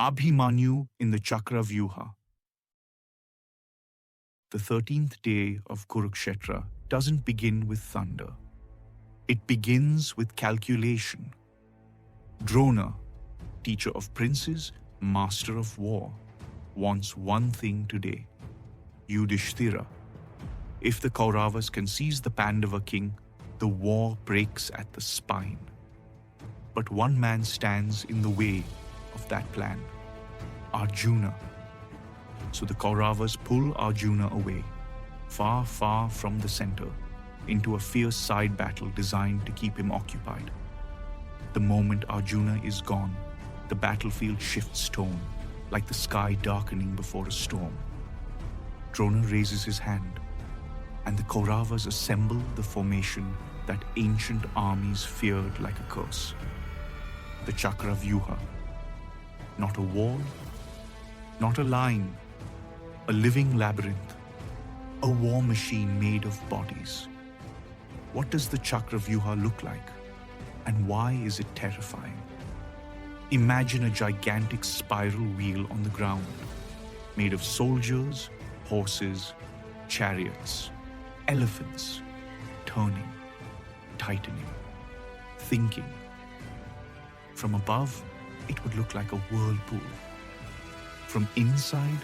Abhimanyu in the Chakra Vyuha. The 13th day of Kurukshetra doesn't begin with thunder. It begins with calculation. Drona, teacher of princes, master of war, wants one thing today. Yudhishthira. If the Kauravas can seize the Pandava king, the war breaks at the spine. But one man stands in the way of that plan, Arjuna. So the Kauravas pull Arjuna away, far, far from the center, into a fierce side battle designed to keep him occupied. The moment Arjuna is gone, the battlefield shifts tone, like the sky darkening before a storm. Drona raises his hand, and the Kauravas assemble the formation that ancient armies feared like a curse. The Chakra Vyuha. Not a wall, not a line, a living labyrinth, a war machine made of bodies. What does the Chakra Vyuha look like, and why is it terrifying? Imagine a gigantic spiral wheel on the ground, made of soldiers, horses, chariots, elephants, turning, tightening, thinking. From above, it would look like a whirlpool. From inside,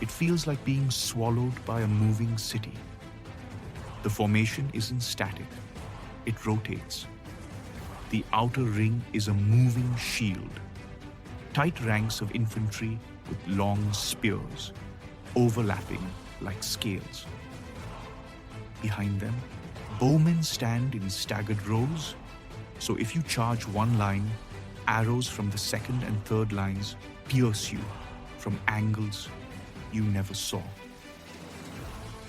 it feels like being swallowed by a moving city. The formation isn't static, it rotates. The outer ring is a moving shield. Tight ranks of infantry with long spears, overlapping like scales. Behind them, bowmen stand in staggered rows, so if you charge one line, arrows from the second and third lines pierce you from angles you never saw.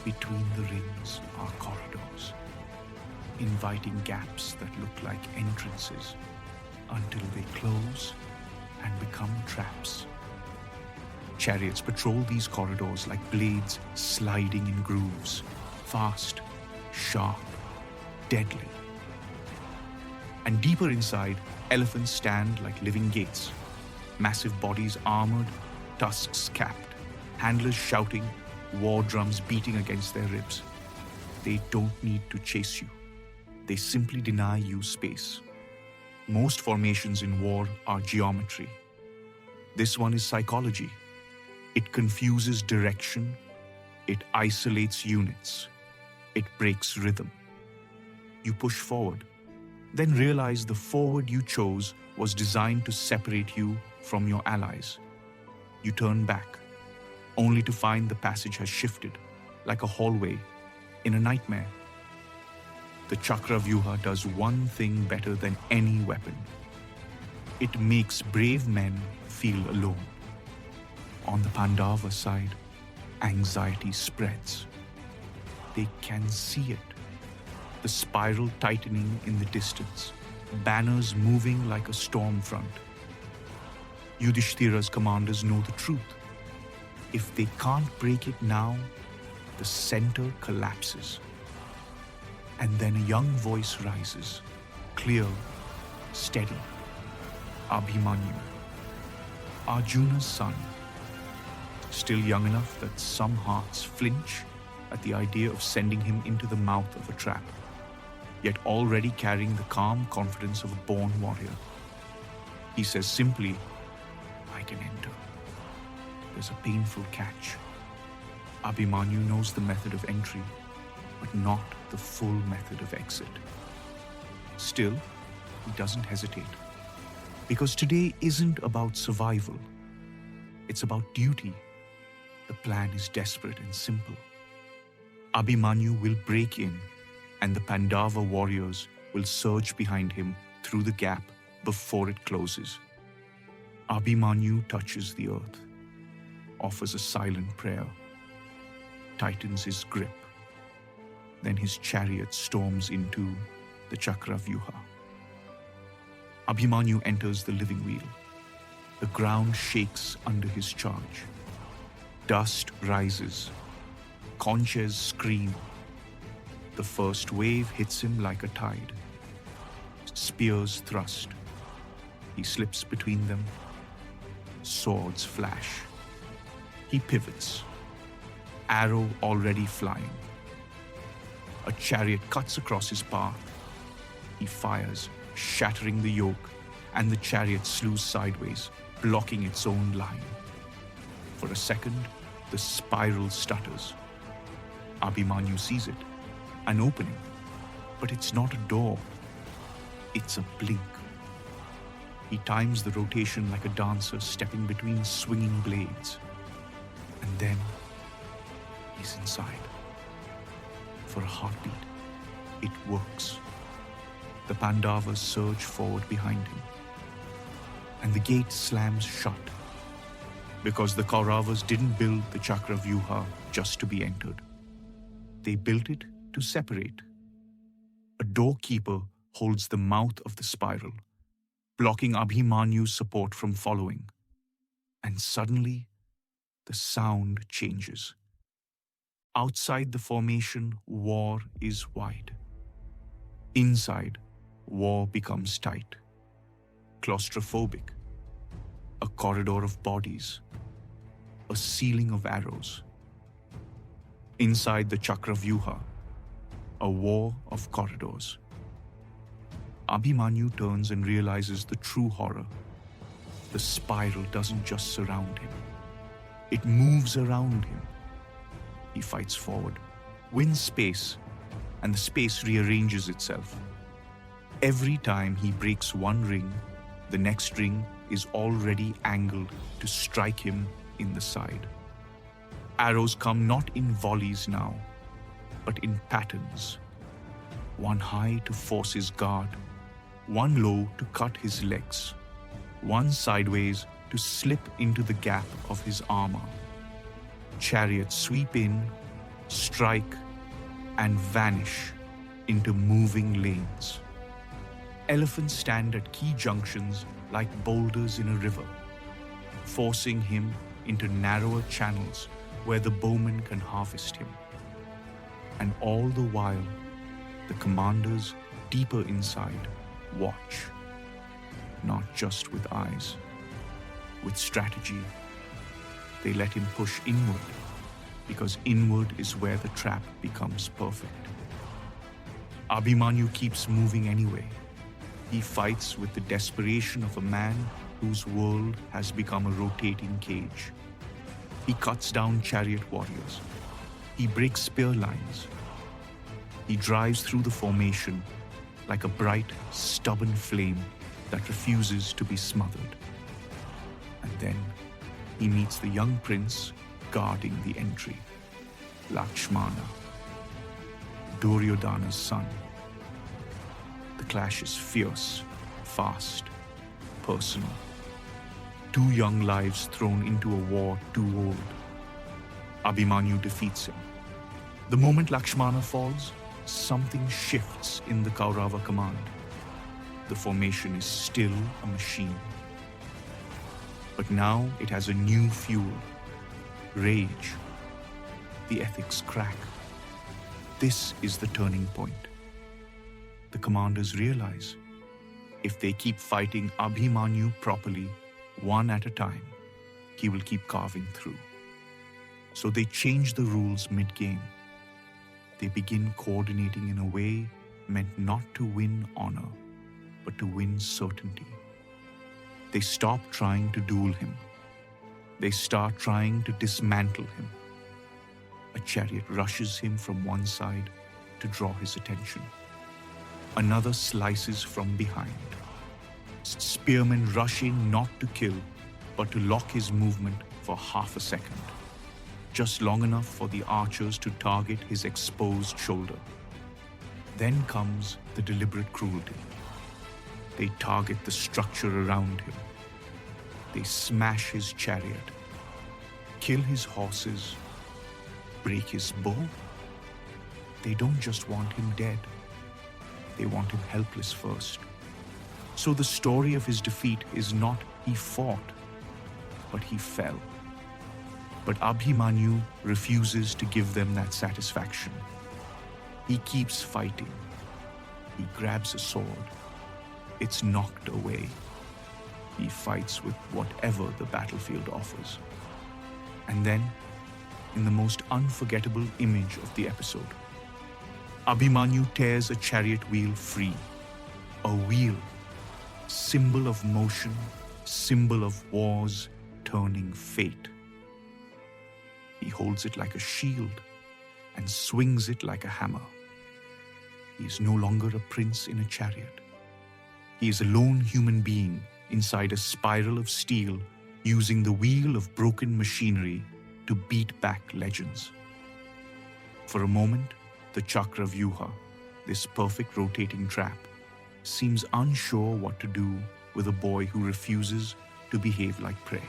Between the rings are corridors, inviting gaps that look like entrances until they close and become traps. Chariots patrol these corridors like blades sliding in grooves, fast, sharp, deadly. And deeper inside, elephants stand like living gates, massive bodies armored, tusks capped, handlers shouting, war drums beating against their ribs. They don't need to chase you. They simply deny you space. Most formations in war are geometry. This one is psychology. It confuses direction. It isolates units. It breaks rhythm. You push forward, then realize the forward you chose was designed to separate you from your allies. You turn back, only to find the passage has shifted, like a hallway in a nightmare. The Chakra Vyuha does one thing better than any weapon. It makes brave men feel alone. On the Pandava side, anxiety spreads. They can see it. The spiral tightening in the distance, banners moving like a storm front. Yudhishthira's commanders know the truth. If they can't break it now, the center collapses. And then a young voice rises, clear, steady. Abhimanyu, Arjuna's son, still young enough that some hearts flinch at the idea of sending him into the mouth of a trap, yet already carrying the calm confidence of a born warrior. He says simply, I can enter. There's a painful catch. Abhimanyu knows the method of entry, but not the full method of exit. Still, he doesn't hesitate. Because today isn't about survival. It's about duty. The plan is desperate and simple. Abhimanyu will break in, and the Pandava warriors will surge behind him through the gap before it closes. Abhimanyu touches the earth, offers a silent prayer, tightens his grip. Then his chariot storms into the Chakra Vyuha. Abhimanyu enters the living wheel. The ground shakes under his charge. Dust rises. Conches scream. The first wave hits him like a tide. Spears thrust. He slips between them. swords flash. He pivots, arrow already flying. A chariot cuts across his path. He fires, shattering the yoke, and the chariot slews sideways, blocking its own line. For a second, the spiral stutters. Abhimanyu sees it, an opening, but it's not a door. It's a blink. He times the rotation like a dancer stepping between swinging blades. And then he's inside. For a heartbeat, it works. The Pandavas surge forward behind him, and the gate slams shut, because the Kauravas didn't build the Chakravyuha just to be entered. They built it to separate. A doorkeeper holds the mouth of the spiral, blocking Abhimanyu's support from following. And suddenly, the sound changes. Outside the formation, war is wide. Inside, war becomes tight, claustrophobic, a corridor of bodies, a ceiling of arrows. Inside the Chakravyuha, a war of corridors. Abhimanyu turns and realizes the true horror. The spiral doesn't just surround him. It moves around him. He fights forward, wins space, and the space rearranges itself. Every time he breaks one ring, the next ring is already angled to strike him in the side. Arrows come not in volleys now, but in patterns. One high to force his guard, one low to cut his legs, one sideways to slip into the gap of his armor. Chariots sweep in, strike, and vanish into moving lanes. Elephants stand at key junctions like boulders in a river, forcing him into narrower channels where the bowman can harvest him. And all the while, the commanders deeper inside watch, not just with eyes, with strategy. They let him push inward, because inward is where the trap becomes perfect. Abhimanyu keeps moving anyway. He fights with the desperation of a man whose world has become a rotating cage. He cuts down chariot warriors. He breaks spear lines. He drives through the formation like a bright, stubborn flame that refuses to be smothered. And then he meets the young prince guarding the entry, Lakshmana, Duryodhana's son. The clash is fierce, fast, personal. Two young lives thrown into a war too old. Abhimanyu defeats him. The moment Lakshmana falls, something shifts in the Kaurava command. The formation is still a machine. But now it has a new fuel, rage. The ethics crack. This is the turning point. The commanders realize if they keep fighting Abhimanyu properly, one at a time, he will keep carving through. So they change the rules mid-game. They begin coordinating in a way meant not to win honor, but to win certainty. They stop trying to duel him. They start trying to dismantle him. A chariot rushes him from one side to draw his attention. Another slices from behind. Spearmen rush in not to kill, but to lock his movement for half a second, just long enough for the archers to target his exposed shoulder. Then comes the deliberate cruelty. They target the structure around him. They smash his chariot, kill his horses, break his bow. They don't just want him dead. They want him helpless first. So the story of his defeat is not he fought, but he fell. But Abhimanyu refuses to give them that satisfaction. He keeps fighting. He grabs a sword. It's knocked away. He fights with whatever the battlefield offers. And then, in the most unforgettable image of the episode, Abhimanyu tears a chariot wheel free. A wheel, symbol of motion, symbol of wars, turning fate. He holds it like a shield and swings it like a hammer. He is no longer a prince in a chariot. He is a lone human being inside a spiral of steel, using the wheel of broken machinery to beat back legends. For a moment, the Chakra Vyuha, this perfect rotating trap, seems unsure what to do with a boy who refuses to behave like prey.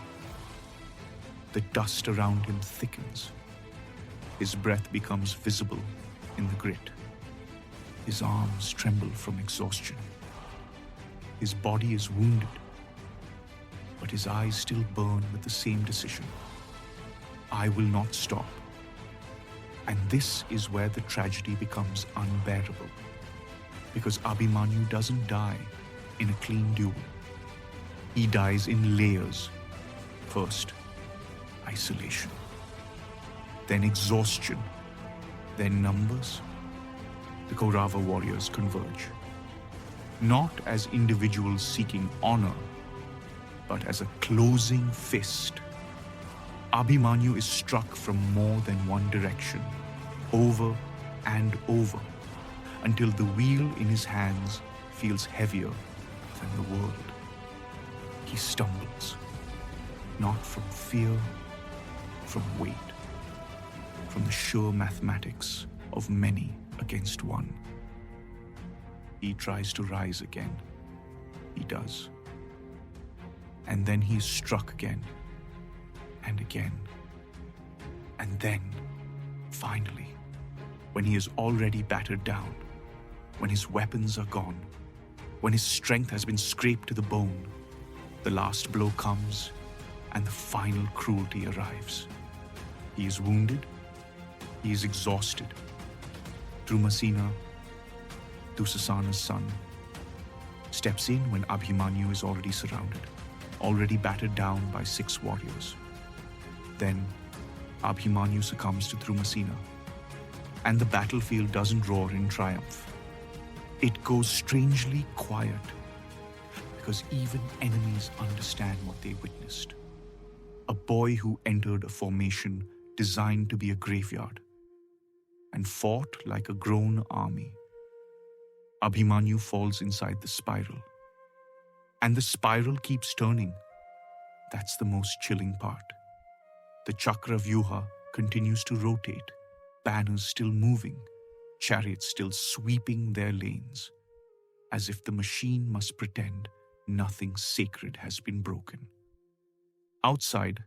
The dust around him thickens. His breath becomes visible in the grit. His arms tremble from exhaustion. His body is wounded, but his eyes still burn with the same decision. I will not stop. And this is where the tragedy becomes unbearable, because Abhimanyu doesn't die in a clean duel. He dies in layers. First, isolation. Then exhaustion. Then numbers. The Kaurava warriors converge. Not as individuals seeking honor, but as a closing fist. Abhimanyu is struck from more than one direction, over and over, until the wheel in his hands feels heavier than the world. He stumbles, not from fear, from weight, from the sure mathematics of many against one. He tries to rise again. He does. And then he is struck again, and again. And then, finally, when he is already battered down, when his weapons are gone, when his strength has been scraped to the bone, the last blow comes and the final cruelty arrives. He is wounded, he is exhausted. Drumasena, Dusasana's son, steps in when Abhimanyu is already surrounded, already battered down by 6 warriors. Then Abhimanyu succumbs to Drumasena, and the battlefield doesn't roar in triumph. It goes strangely quiet, because even enemies understand what they witnessed. A boy who entered a formation designed to be a graveyard and fought like a grown army. Abhimanyu falls inside the spiral. And the spiral keeps turning. That's the most chilling part. The Chakra Vyuha continues to rotate, banners still moving, chariots still sweeping their lanes, as if the machine must pretend nothing sacred has been broken. Outside,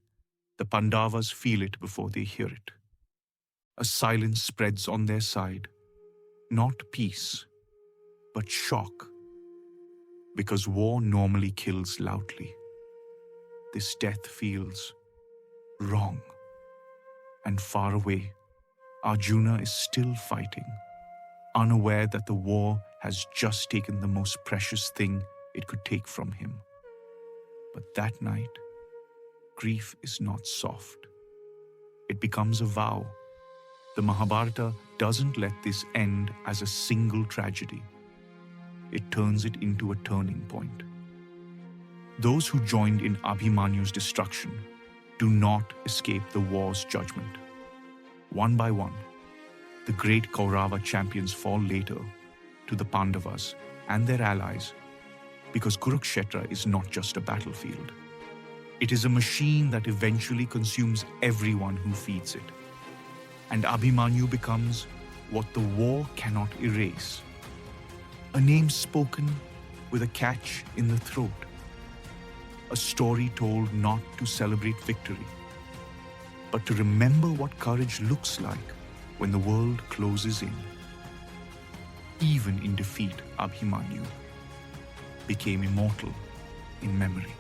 the Pandavas feel it before they hear it. A silence spreads on their side, not peace, but shock, because war normally kills loudly. This death feels wrong. And far away, Arjuna is still fighting, unaware that the war has just taken the most precious thing it could take from him. But that night, grief is not soft. It becomes a vow. The Mahabharata doesn't let this end as a single tragedy. It turns it into a turning point. Those who joined in Abhimanyu's destruction do not escape the war's judgment. One by one, the great Kaurava champions fall later to the Pandavas and their allies, because Kurukshetra is not just a battlefield. It is a machine that eventually consumes everyone who feeds it. And Abhimanyu becomes what the war cannot erase. A name spoken with a catch in the throat. A story told not to celebrate victory, but to remember what courage looks like when the world closes in. Even in defeat, Abhimanyu became immortal in memory.